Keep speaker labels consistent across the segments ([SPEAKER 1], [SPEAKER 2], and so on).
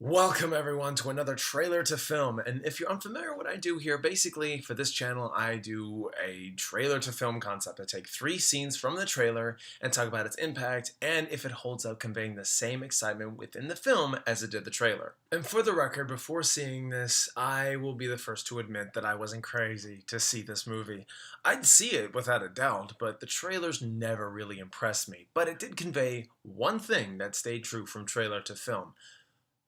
[SPEAKER 1] Welcome everyone to another trailer to film, and if you're unfamiliar what I do here, basically for this channel I do a trailer to film concept. I take 3 scenes from the trailer and talk about its impact and if it holds up conveying the same excitement within the film as it did the trailer. And for the record, before seeing this, I will be the first to admit that I wasn't crazy to see this movie. I'd see it without a doubt, but the trailers never really impressed me. But it did convey one thing that stayed true from trailer to film.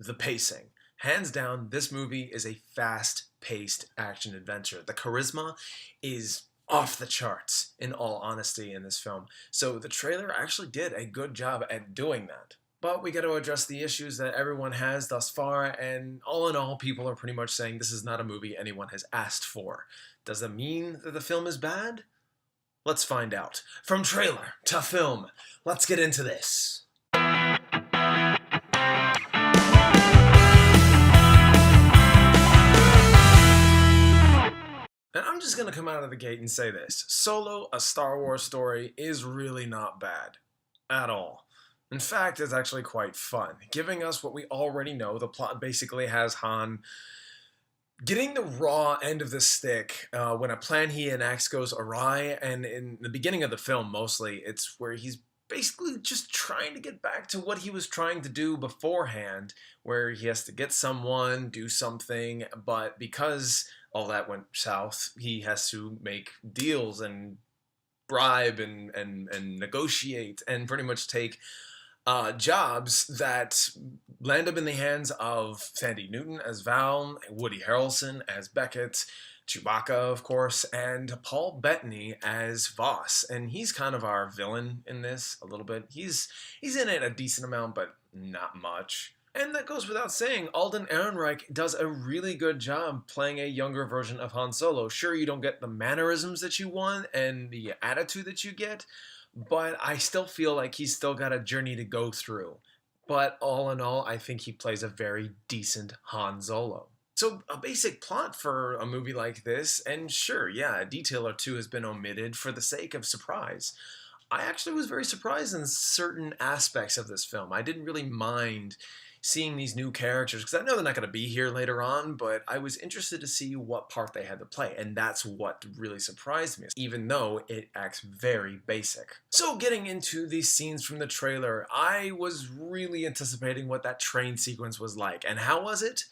[SPEAKER 1] The pacing. Hands down, this movie is a fast-paced action-adventure. The charisma is off the charts, in all honesty, in this film. So the trailer actually did a good job at doing that. But we got to address the issues that everyone has thus far, and all in all, people are pretty much saying this is not a movie anyone has asked for. Does that mean that the film is bad? Let's find out. From trailer to film, let's get into this. And I'm just going to come out of the gate and say this. Solo, a Star Wars story, is really not bad. At all. In fact, it's actually quite fun. Giving us what we already know. The plot basically has Han getting the raw end of the stick when a plan he enacts goes awry. And in the beginning of the film, mostly, it's where he's basically just trying to get back to what he was trying to do beforehand, where he has to get someone, do something, but because all that went south, he has to make deals and bribe and negotiate and pretty much take jobs that land up in the hands of Thandie Newton as Val, Woody Harrelson as Beckett, Chewbacca, of course, and Paul Bettany as Voss. And he's kind of our villain in this a little bit. He's in it a decent amount, but not much. And that goes without saying, Alden Ehrenreich does a really good job playing a younger version of Han Solo. Sure, you don't get the mannerisms that you want and the attitude that you get, but I still feel like he's still got a journey to go through. But all in all, I think he plays a very decent Han Solo. So a basic plot for a movie like this, and sure, yeah, a detail or two has been omitted for the sake of surprise. I actually was very surprised in certain aspects of this film. I didn't really mind seeing these new characters, because I know they're not going to be here later on, but I was interested to see what part they had to play, and that's what really surprised me, even though it acts very basic. So getting into these scenes from the trailer, I was really anticipating what that train sequence was like, and how was it?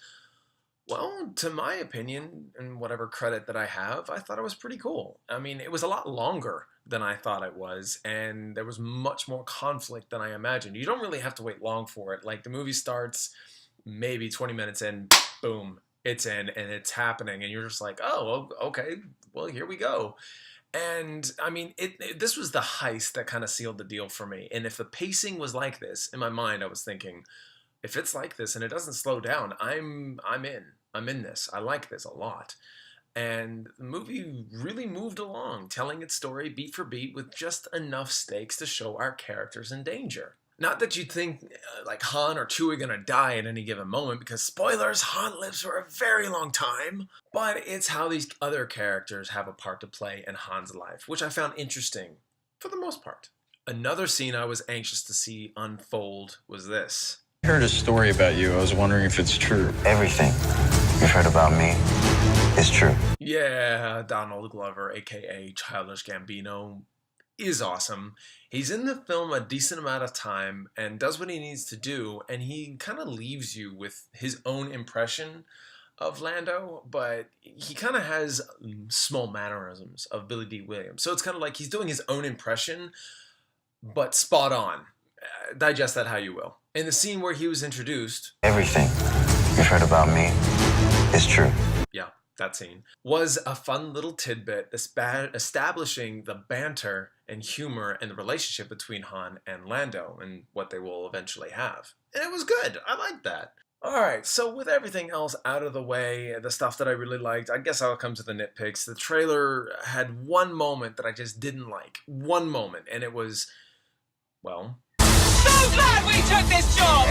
[SPEAKER 1] Well, to my opinion, and whatever credit that I have, I thought it was pretty cool. I mean, it was a lot longer than I thought it was, and there was much more conflict than I imagined. You don't really have to wait long for it. Like, the movie starts maybe 20 minutes in, boom, it's in, and it's happening, and you're just like, oh, okay, well, here we go. And, I mean, this was the heist that kind of sealed the deal for me, and if the pacing was like this, in my mind, I was thinking, if it's like this and it doesn't slow down, I'm in. I'm in this. I like this a lot. And the movie really moved along, telling its story beat for beat with just enough stakes to show our characters in danger. Not that you'd think like Han or Chewie are going to die at any given moment, because spoilers, Han lives for a very long time. But it's how these other characters have a part to play in Han's life, which I found interesting for the most part. Another scene I was anxious to see unfold was this.
[SPEAKER 2] I heard a story about you. I was wondering if it's true.
[SPEAKER 3] Everything you've heard about me is true.
[SPEAKER 1] Yeah, Donald Glover, aka Childish Gambino, is awesome. He's in the film a decent amount of time and does what he needs to do, and he kind of leaves you with his own impression of Lando, but he kind of has small mannerisms of Billy D. Williams. So it's kind of like he's doing his own impression, but spot on. Digest that how you will. In the scene where he was introduced,
[SPEAKER 3] everything you've heard about me is true.
[SPEAKER 1] Yeah, that scene was a fun little tidbit establishing the banter and humor and the relationship between Han and Lando and what they will eventually have. And it was good. I liked that. Alright, so with everything else out of the way, the stuff that I really liked, I guess I'll come to the nitpicks. The trailer had one moment that I just didn't like. One moment. And it was, well,
[SPEAKER 4] so glad we took this job!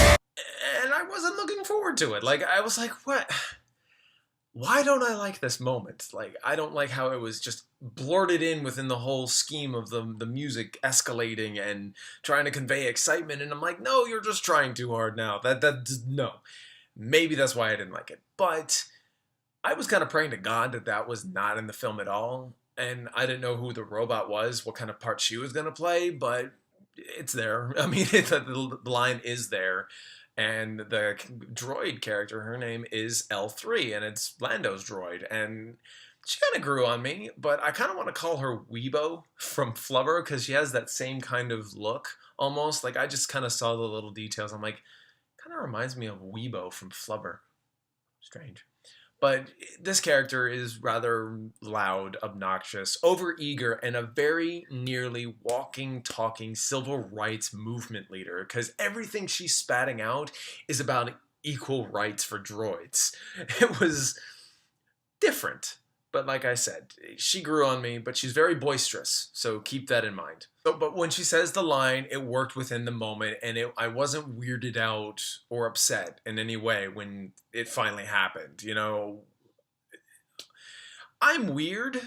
[SPEAKER 1] And I wasn't looking forward to it. Like, I was like, what? Why don't I like this moment? Like, I don't like how it was just blurted in within the whole scheme of the music escalating and trying to convey excitement. And I'm like, no, you're just trying too hard now. No. Maybe that's why I didn't like it. But I was kind of praying to God that that was not in the film at all. And I didn't know who the robot was, what kind of part she was going to play, but it's there. I mean, the line is there. And the droid character, her name is L3, and it's Lando's droid. And she kind of grew on me, but I kind of want to call her Weebo from Flubber, because she has that same kind of look, almost. Like, I just kind of saw the little details. I'm like, kind of reminds me of Weebo from Flubber. Strange. But this character is rather loud, obnoxious, overeager, and a very nearly walking, talking civil rights movement leader, because everything she's spatting out is about equal rights for droids. It was different. But like I said, she grew on me, but she's very boisterous, so keep that in mind. But when she says the line, it worked within the moment, and I wasn't weirded out or upset in any way when it finally happened. You know, I'm weird,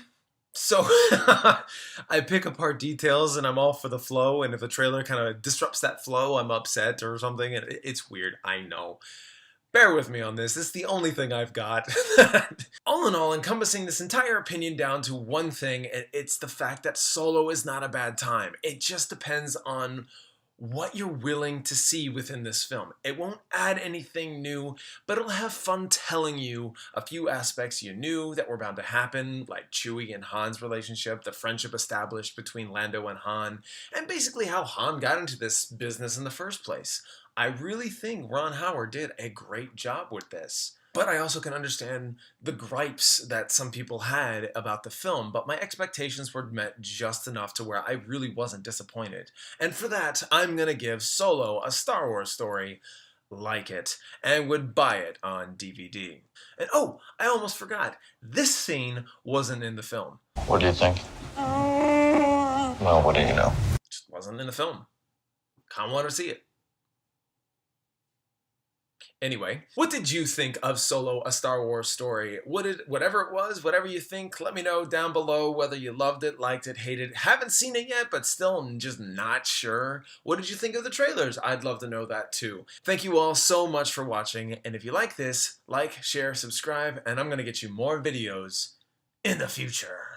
[SPEAKER 1] so I pick apart details, and I'm all for the flow, and if a trailer kind of disrupts that flow, I'm upset or something. It's weird, I know. Bear with me on this. This is the only thing I've got. All in all, encompassing this entire opinion down to one thing, it's the fact that Solo is not a bad time. It just depends on what you're willing to see within this film. It won't add anything new, but it'll have fun telling you a few aspects you knew that were bound to happen, like Chewie and Han's relationship, the friendship established between Lando and Han, and basically how Han got into this business in the first place. I really think Ron Howard did a great job with this. But I also can understand the gripes that some people had about the film, but my expectations were met just enough to where I really wasn't disappointed. And for that, I'm gonna give Solo, a Star Wars story, like it, and would buy it on DVD. And oh, I almost forgot, this scene wasn't in the film.
[SPEAKER 3] What do you think? Well, what do you know?
[SPEAKER 1] Just wasn't in the film. Kinda wanted to see it. Anyway, what did you think of Solo, a Star Wars story? Whatever it was, whatever you think, let me know down below whether you loved it, liked it, hated it. Haven't seen it yet, but still just not sure. What did you think of the trailers? I'd love to know that too. Thank you all so much for watching, and if you like this, like, share, subscribe, and I'm gonna get you more videos in the future.